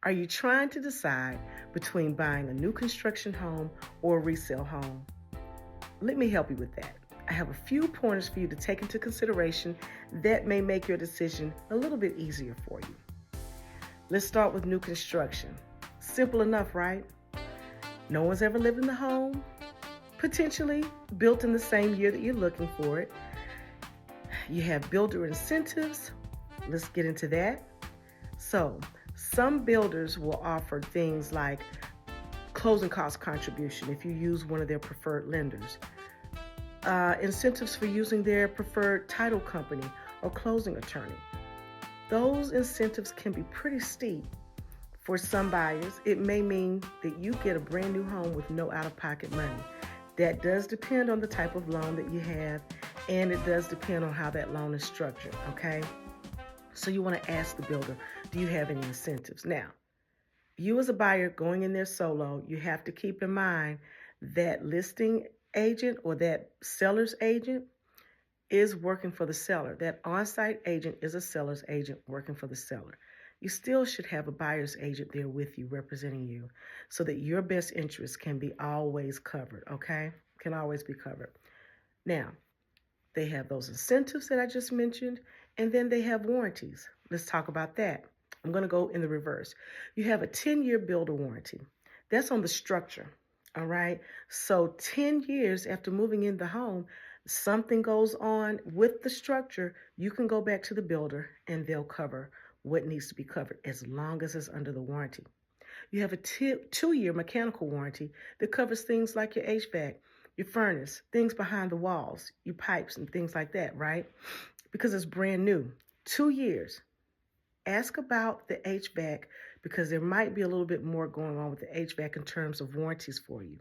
Are you trying to decide between buying a new construction home or a resale home? Let me help you with that. I have a few pointers for you to take into consideration that may make your decision a little bit easier for you. Let's start with new construction. Simple enough, right? No one's ever lived in the home, potentially built in the same year that you're looking for it. You have builder incentives. Let's get into that. So, some builders will offer things like closing cost contribution if you use one of their preferred lenders, incentives for using their preferred title company or closing attorney. Those incentives can be pretty steep. For some buyers, it may mean that you get a brand new home with no out-of-pocket money. That does depend on the type of loan that you have, and it does depend on how that loan is structured, okay? So you want to ask the builder, do you have any incentives? Now, you as a buyer going in there solo, you have to keep in mind that listing agent or that seller's agent is working for the seller. That on-site agent is a seller's agent working for the seller. You still should have a buyer's agent there with you, representing you, so that your best interests can be always covered, okay? Can always be covered. Now, they have those incentives that I just mentioned, and then they have warranties. Let's talk about that. I'm going to go in the reverse. You have a 10-year builder warranty. That's on the structure, all right? So 10 years after moving in the home, something goes on with the structure, you can go back to the builder and they'll cover what needs to be covered as long as it's under the warranty. You have a 2-year mechanical warranty that covers things like your HVAC, your furnace, things behind the walls, your pipes and things like that, right? Because it's brand new. 2 years. Ask about the HVAC because there might be a little bit more going on with the HVAC in terms of warranties for you.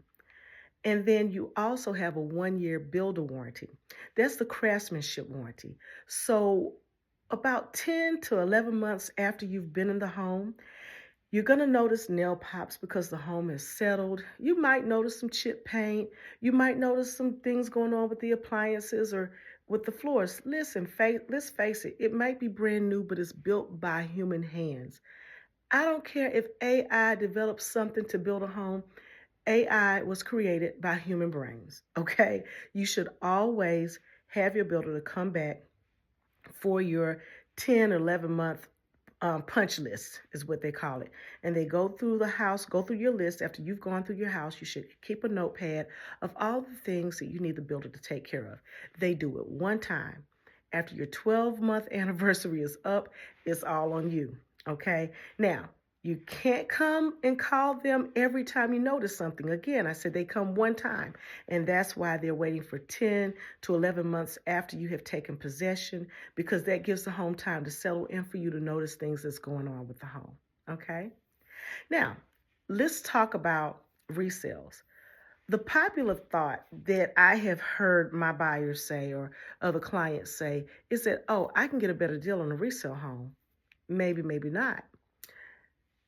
And then you also have a 1-year builder warranty. That's the craftsmanship warranty. So about 10 to 11 months after you've been in the home, you're going to notice nail pops because the home is settled. You might notice some chip paint. You might notice some things going on with the appliances or with the floors. Listen, let's face it, it might be brand new, but it's built by human hands. I don't care if AI develops something to build a home. AI was created by human brains, okay? You should always have your builder to come back for your 10 or 11 month punch list is what they call it. And they go through the house, go through your list. After you've gone through your house, you should keep a notepad of all the things that you need the builder to take care of. They do it one time. After your 12-month anniversary is up, it's all on you, okay? Now, you can't come and call them every time you notice something. Again, I said they come one time, and that's why they're waiting for 10 to 11 months after you have taken possession, because that gives the home time to settle in for you to notice things that's going on with the home, okay? Now, let's talk about resales. The popular thought that I have heard my buyers say or other clients say is that, oh, I can get a better deal on a resale home. Maybe, maybe not.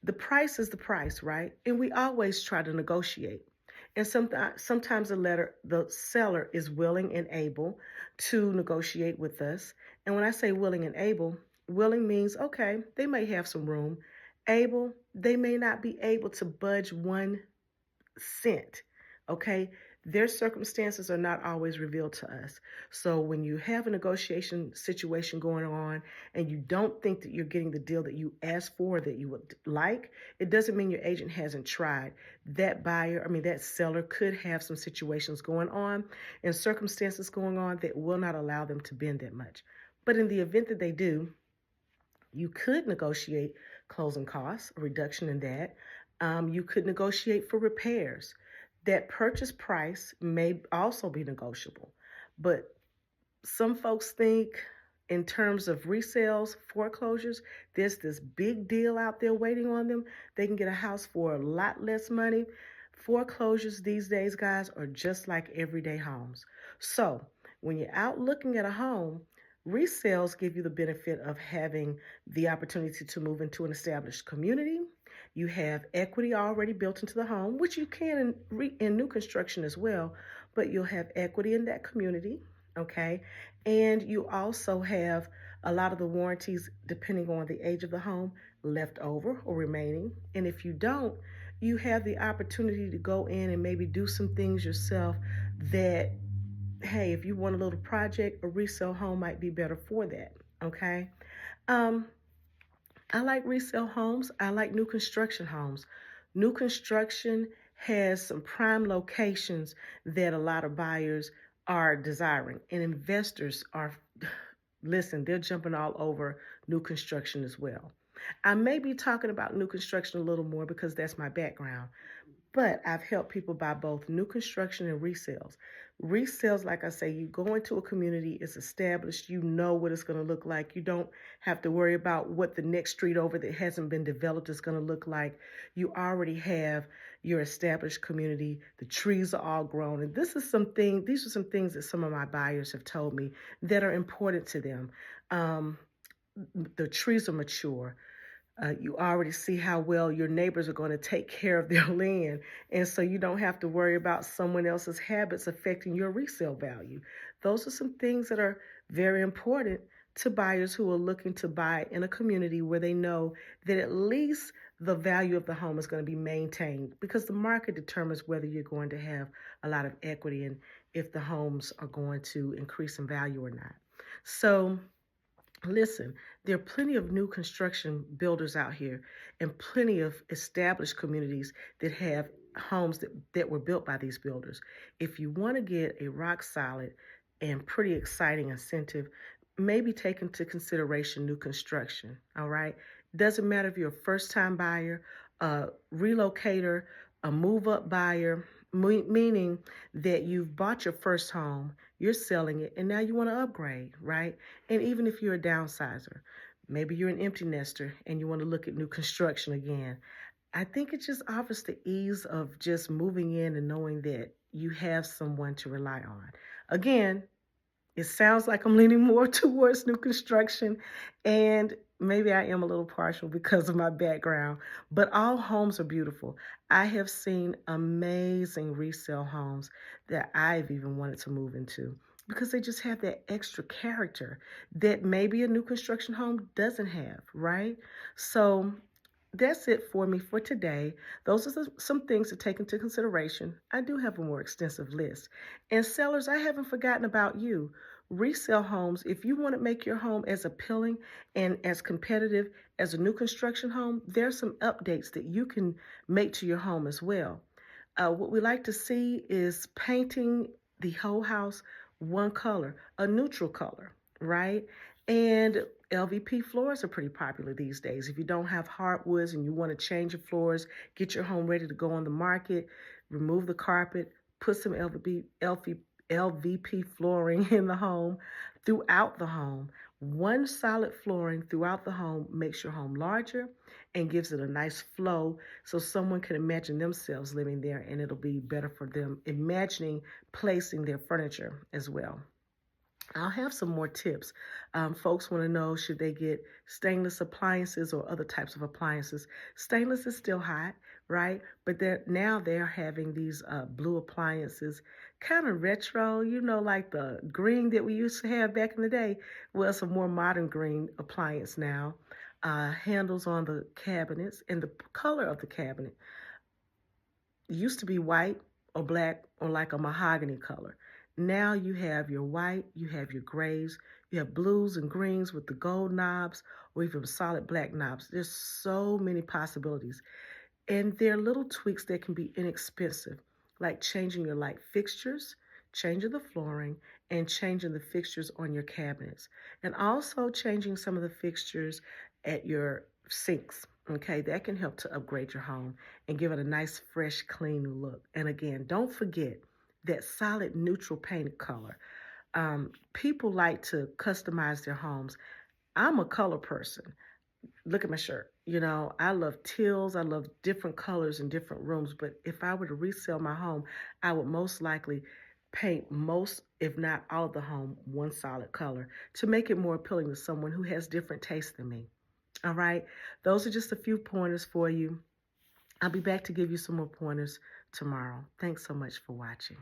The price is the price, right? And we always try to negotiate. And sometimes the seller is willing and able to negotiate with us. And when I say willing and able, willing means, okay, they may have some room. Able, they may not be able to budge 1 cent, okay? Their circumstances are not always revealed to us. So when you have a negotiation situation going on and you don't think that you're getting the deal that you asked for, that you would like, it doesn't mean your agent hasn't tried. That seller could have some situations going on and circumstances going on that will not allow them to bend that much. But in the event that they do, you could negotiate closing costs, a reduction in that. You could negotiate for repairs. That purchase price may also be negotiable. But some folks think in terms of resales, foreclosures, there's this big deal out there waiting on them. They can get a house for a lot less money. Foreclosures these days, guys, are just like everyday homes. So when you're out looking at a home, resales give you the benefit of having the opportunity to move into an established community. You have equity already built into the home, which you can in new construction as well, but you'll have equity in that community, okay? And you also have a lot of the warranties, depending on the age of the home, left over or remaining. And if you don't, you have the opportunity to go in and maybe do some things yourself that, hey, if you want a little project, a resale home might be better for that. Okay. Um, I like resale homes. I like new construction homes. New construction has some prime locations that a lot of buyers are desiring, and investors are, listen, they're jumping all over new construction as well. I may be talking about new construction a little more because that's my background, but I've helped people buy both new construction and resales. Resales, like I say, you go into a community, it's established, you know what it's going to look like. You don't have to worry about what the next street over that hasn't been developed is going to look like. You already have your established community. The trees are all grown. And these are some things that some of my buyers have told me that are important to them. Um, the trees are mature. You already see how well your neighbors are going to take care of their land. And so you don't have to worry about someone else's habits affecting your resale value. Those are some things that are very important to buyers who are looking to buy in a community where they know that at least the value of the home is going to be maintained, because the market determines whether you're going to have a lot of equity and if the homes are going to increase in value or not. So, listen, there are plenty of new construction builders out here and plenty of established communities that have homes that were built by these builders. If you want to get a rock solid and pretty exciting incentive, maybe take into consideration new construction. All right. Doesn't matter if you're a first time buyer, a relocator, a move up buyer, meaning that you've bought your first home, you're selling it, and now you want to upgrade, right? And even if you're a downsizer, maybe you're an empty nester and you want to look at new construction again, I think it just offers the ease of just moving in and knowing that you have someone to rely on. Again, it sounds like I'm leaning more towards new construction, and maybe I am a little partial because of my background, but all homes are beautiful. I have seen amazing resale homes that I've even wanted to move into because they just have that extra character that maybe a new construction home doesn't have, right? So that's it for me for today. Those are some things to take into consideration. I do have a more extensive list. And sellers, I haven't forgotten about you. Resale homes, if you want to make your home as appealing and as competitive as a new construction home, there's some updates that you can make to your home as well. What we like to see is painting the whole house one color, a neutral color, right? And LVP floors are pretty popular these days. If you don't have hardwoods and you want to change your floors, get your home ready to go on the market, remove the carpet, put some LVP flooring in the home, throughout the home. One solid flooring throughout the home makes your home larger and gives it a nice flow so someone can imagine themselves living there, and it'll be better for them imagining placing their furniture as well. I'll have some more tips. Folks want to know, should they get stainless appliances or other types of appliances? Stainless is still hot, right? But now they're having these blue appliances, kind of retro, like the green that we used to have back in the day. Well, it's a more modern green appliance now. Handles on the cabinets and the color of the cabinet used to be white or black or like a mahogany color. Now you have your white, you have your grays, you have blues and greens with the gold knobs or even solid black knobs. There's so many possibilities. And there are little tweaks that can be inexpensive, like changing your light fixtures, changing the flooring, and changing the fixtures on your cabinets. And also changing some of the fixtures at your sinks. Okay, that can help to upgrade your home and give it a nice, fresh, clean look. And again, don't forget that solid neutral paint color. People like to customize their homes. I'm a color person. Look at my shirt. I love teals. I love different colors in different rooms. But if I were to resell my home, I would most likely paint most, if not all of the home, one solid color to make it more appealing to someone who has different tastes than me. All right. Those are just a few pointers for you. I'll be back to give you some more pointers tomorrow. Thanks so much for watching.